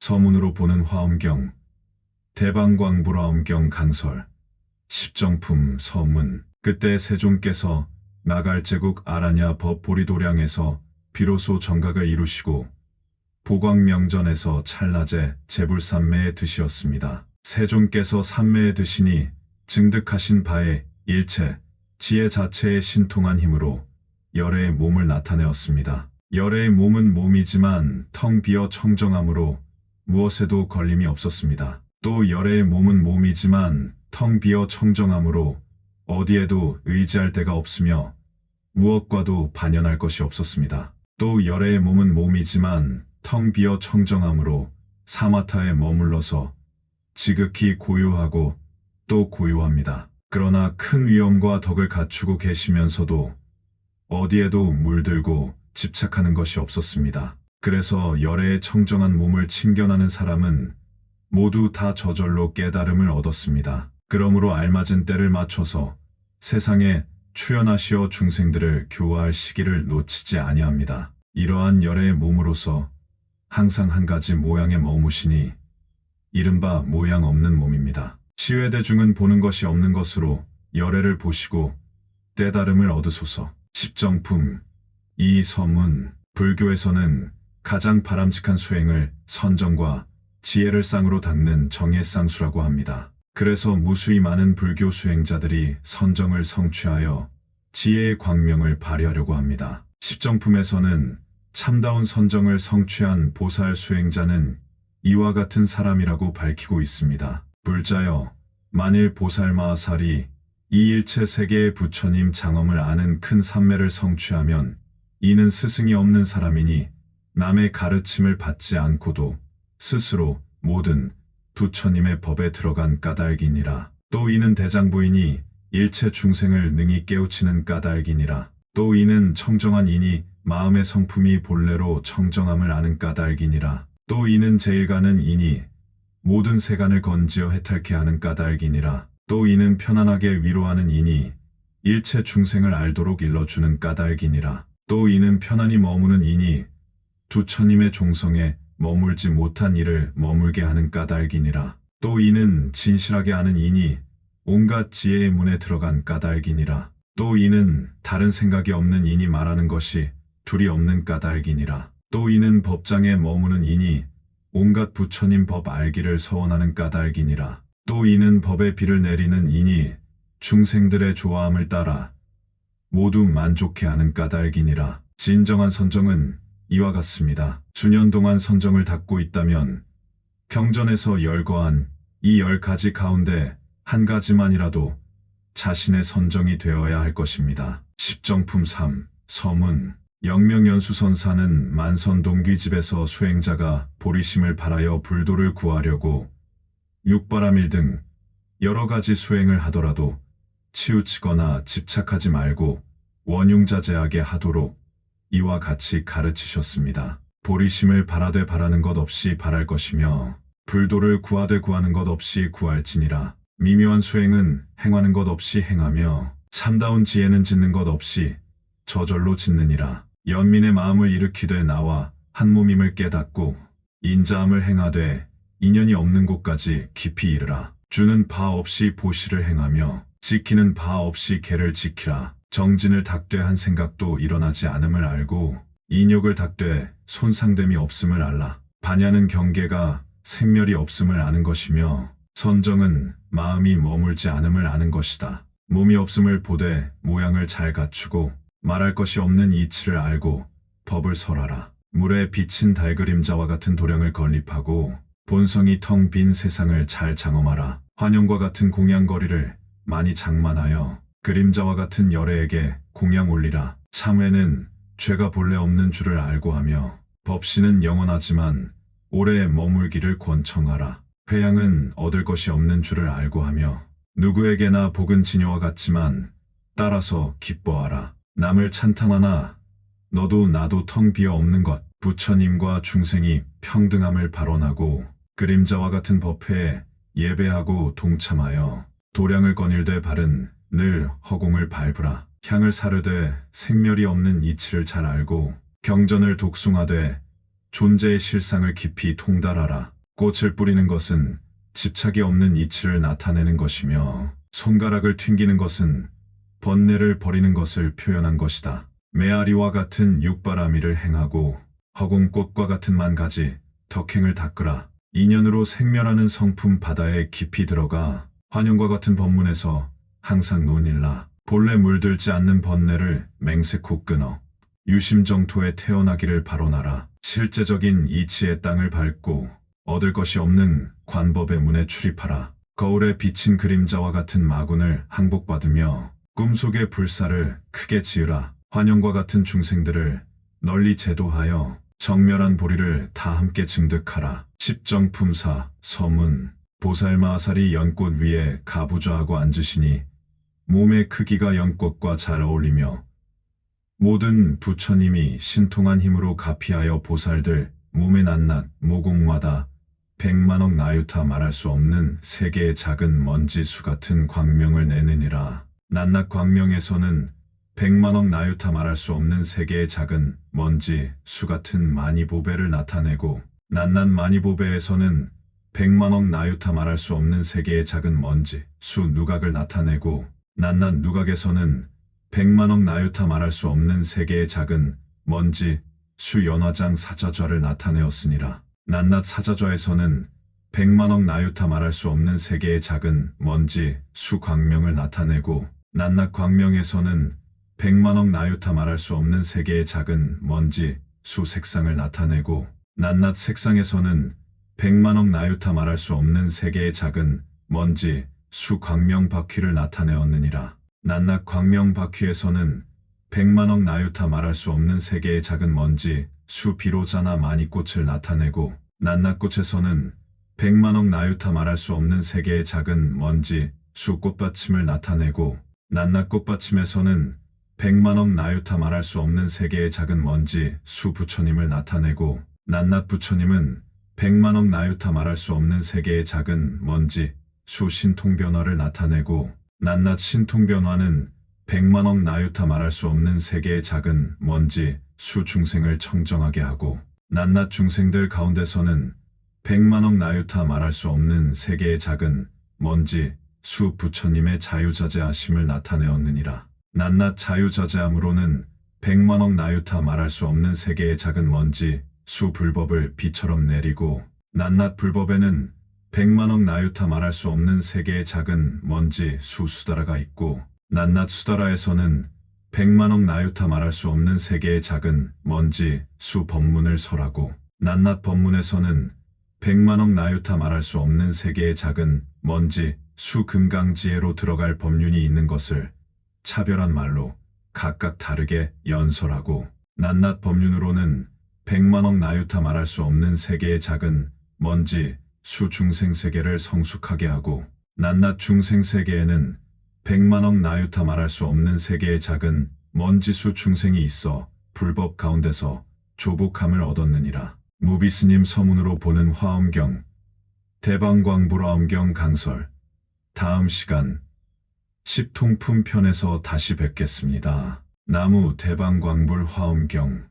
서문으로 보는 화엄경, 대방광불화엄경 강설, 십정품 서문. 그때 세종께서 나갈제국 아라냐 법보리도량에서 비로소 정각을 이루시고 보광명전에서 찰나제 제불삼매에 드시었습니다. 세종께서 삼매에 드시니 증득하신 바에 일체 지혜 자체의 신통한 힘으로 열애의 몸을 나타내었습니다. 열애의 몸은 몸이지만 텅 비어 청정함으로 무엇에도 걸림이 없었습니다. 또 열애의 몸은 몸이지만 텅 비어 청정함으로 어디에도 의지할 데가 없으며 무엇과도 반연할 것이 없었습니다. 또 열애의 몸은 몸이지만 텅 비어 청정함으로 사마타에 머물러서 지극히 고요하고 또 고요합니다. 그러나 큰 위엄과 덕을 갖추고 계시면서도 어디에도 물들고 집착하는 것이 없었습니다. 그래서 열애의 청정한 몸을 친견하는 사람은 모두 다 저절로 깨달음을 얻었습니다. 그러므로 알맞은 때를 맞춰서 세상에 출현하시어 중생들을 교화할 시기를 놓치지 아니합니다. 이러한 열애의 몸으로서 항상 한 가지 모양에 머무시니 이른바 모양 없는 몸입니다. 시외대중은 보는 것이 없는 것으로 열애를 보시고 깨달음을 얻으소서. 십정품. 이 서문. 불교에서는 가장 바람직한 수행을 선정과 지혜를 쌍으로 닦는 정예쌍수라고 합니다. 그래서 무수히 많은 불교 수행자들이 선정을 성취하여 지혜의 광명을 발휘하려고 합니다. 십정품에서는 참다운 선정을 성취한 보살 수행자는 이와 같은 사람이라고 밝히고 있습니다. 불자여, 만일 보살마하살이 이 일체 세계의 부처님 장엄을 아는 큰 삼매를 성취하면 이는 스승이 없는 사람이니 남의 가르침을 받지 않고도 스스로 모든 부처님의 법에 들어간 까닭이니라. 또 이는 대장부이니 일체 중생을 능히 깨우치는 까닭이니라. 또 이는 청정한 이니 마음의 성품이 본래로 청정함을 아는 까닭이니라. 또 이는 제일가는 이니 모든 세간을 건지어 해탈케 하는 까닭이니라. 또 이는 편안하게 위로하는 이니 일체 중생을 알도록 일러주는 까닭이니라. 또 이는 편안히 머무는 이니 부처님의 종성에 머물지 못한 이를 머물게 하는 까닭이니라. 또 이는 진실하게 아는 이니 온갖 지혜의 문에 들어간 까닭이니라. 또 이는 다른 생각이 없는 이니 말하는 것이 둘이 없는 까닭이니라. 또 이는 법장에 머무는 이니 온갖 부처님 법 알기를 서원하는 까닭이니라. 또 이는 법의 비를 내리는 이니 중생들의 좋아함을 따라 모두 만족해 하는 까닭이니라. 진정한 선정은 이와 같습니다. 수년 동안 선정을 닦고 있다면 경전에서 열거한 이 10가지 가운데 한 가지만이라도 자신의 선정이 되어야 할 것입니다. 십정품 3. 서문. 영명연수선사는 만선동귀집에서 수행자가 보리심을 발하여 불도를 구하려고 육바라밀 등 여러 가지 수행을 하더라도 치우치거나 집착하지 말고 원흉자제하게 하도록 이와 같이 가르치셨습니다. 보리심을 바라되 바라는 것 없이 바랄 것이며 불도를 구하되 구하는 것 없이 구할지니라. 미묘한 수행은 행하는 것 없이 행하며 참다운 지혜는 짓는 것 없이 저절로 짓느니라. 연민의 마음을 일으키되 나와 한 몸임을 깨닫고 인자함을 행하되 인연이 없는 곳까지 깊이 이르라. 주는 바 없이 보시를 행하며 지키는 바 없이 계를 지키라. 정진을 닦되 한 생각도 일어나지 않음을 알고 인욕을 닦되 손상됨이 없음을 알라. 반야는 경계가 생멸이 없음을 아는 것이며 선정은 마음이 머물지 않음을 아는 것이다. 몸이 없음을 보되 모양을 잘 갖추고 말할 것이 없는 이치를 알고 법을 설하라. 물에 비친 달그림자와 같은 도량을 건립하고 본성이 텅 빈 세상을 잘 장엄하라. 환영과 같은 공양거리를 많이 장만하여 그림자와 같은 열애에게 공양 올리라. 참회는 죄가 본래 없는 줄을 알고 하며 법신은 영원하지만 오래 머물기를 권청하라. 회양은 얻을 것이 없는 줄을 알고 하며 누구에게나 복은 지녀와 같지만 따라서 기뻐하라. 남을 찬탄하나 너도 나도 텅 비어 없는 것. 부처님과 중생이 평등함을 발언하고 그림자와 같은 법회에 예배하고 동참하여 도량을 거닐되 발은 늘 허공을 밟으라. 향을 사르되 생멸이 없는 이치를 잘 알고 경전을 독송하되 존재의 실상을 깊이 통달하라. 꽃을 뿌리는 것은 집착이 없는 이치를 나타내는 것이며 손가락을 튕기는 것은 번뇌를 버리는 것을 표현한 것이다. 메아리와 같은 육바라미를 행하고 허공꽃과 같은 만 가지 덕행을 닦으라. 인연으로 생멸하는 성품 바다에 깊이 들어가 환영과 같은 법문에서 항상 논일라. 본래 물들지 않는 번뇌를 맹세코 끊어 유심정토에 태어나기를 바로나라. 실제적인 이치의 땅을 밟고 얻을 것이 없는 관법의 문에 출입하라. 거울에 비친 그림자와 같은 마군을 항복받으며 꿈속의 불사를 크게 지으라. 환영과 같은 중생들을 널리 제도하여 정멸한 보리를 다 함께 증득하라. 십정품사 서문 보살마하살이 연꽃 위에 가부좌하고 앉으시니 몸의 크기가 연꽃과 잘 어울리며 모든 부처님이 신통한 힘으로 가피하여 보살들 몸의 낱낱 모공마다 백만억 나유타 말할 수 없는 세계의 작은 먼지 수 같은 광명을 내느니라. 낱낱 광명에서는 백만억 나유타 말할 수 없는 세계의 작은 먼지 수 같은 마니보배를 나타내고 낱낱 마니보배에서는 백만억 나유타 말할 수 없는 세계의 작은 먼지 수 누각을 나타내고 낱낱 누각에서는 백만억 나유타 말할 수 없는 세계의 작은 먼지 수 연화장 사자좌를 나타내었으니라. 낱낱 사자좌에서는 백만억 나유타 말할 수 없는 세계의 작은 먼지 수 광명을 나타내고 낱낱 광명에서는 백만억 나유타 말할 수 없는 세계의 작은 먼지 수 색상을 나타내고 낱낱 색상에서는 백만억 나유타 말할 수 없는 세계의 작은 먼지 수 광명 바퀴를 나타내었느니라. 낱낱 광명 바퀴에서는 백만억 나유타 말할 수 없는 세계의 작은 먼지 수 비로자나 마니꽃을 나타내고 낱낱 꽃에서는 백만억 나유타 말할 수 없는 세계의 작은 먼지 수 꽃받침을 나타내고 낱낱 꽃받침에서는 백만억 나유타 말할 수 없는 세계의 작은 먼지 수 부처님을 나타내고 낱낱 부처님은 백만억 나유타 말할 수 없는 세계의 작은 먼지 수 신통변화를 나타내고 낱낱 신통변화는 백만억 나유타 말할 수 없는 세계의 작은 먼지 수 중생을 청정하게 하고 낱낱 중생들 가운데서는 백만억 나유타 말할 수 없는 세계의 작은 먼지 수 부처님의 자유자재하심을 나타내었느니라. 낱낱 자유자재함으로는 백만억 나유타 말할 수 없는 세계의 작은 먼지 수 불법을 비처럼 내리고 낱낱 불법에는 백만억 나유타 말할 수 없는 세계의 작은 먼지 수 수다라가 있고 낱낱 수다라에서는 백만억 나유타 말할 수 없는 세계의 작은 먼지 수 법문을 설하고 낱낱 법문에서는 백만억 나유타 말할 수 없는 세계의 작은 먼지 수 금강지혜로 들어갈 법륜이 있는 것을 차별한 말로 각각 다르게 연설하고 낱낱 법륜으로는 백만억 나유타 말할 수 없는 세계의 작은 먼지 수 중생세계를 성숙하게 하고 낱낱 중생세계에는 백만억 나유타 말할 수 없는 세계의 작은 먼지 수 중생이 있어 불법 가운데서 조복함을 얻었느니라. 무비스님 서문으로 보는 화엄경 대방광불화엄경 강설 다음 시간 십통품 편에서 다시 뵙겠습니다. 나무 대방광불 화엄경